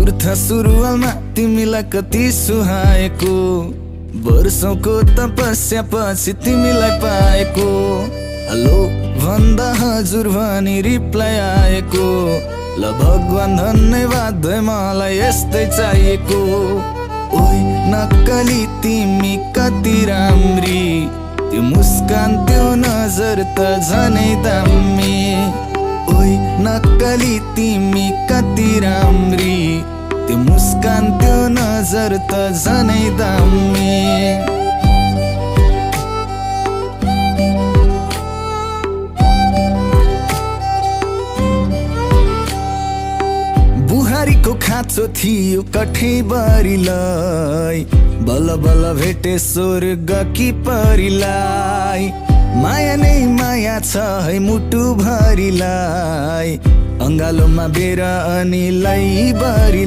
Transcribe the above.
मूर्ख सुरुवालमा तिमीलाई कति सुहाएको, वर्षौंको तपस्या पछि तिमीलाई पाएको। हेलो भन्दा हजुर भनी रिप्लाई आएको, ल भगवान धन्यवाद है मलाई यस्तै चाहिएको। ओइ नक्कली तिमी कति राम्री, त्यो मुस्कान त्यो नजर त झनै दामी। ओइ नक्कली तिमी कति राम्री, त्यो मुस्कान त्यो नजर त झनै दामी। बुहारीको खाँचो थियो कठैबरीलाई, बल्ल बल्ल भेटे स्वर्गकी परीलाई। माया नै माया छ है मुटु भरिलाई, अङ्गालोमा बेर अनि लैबरी।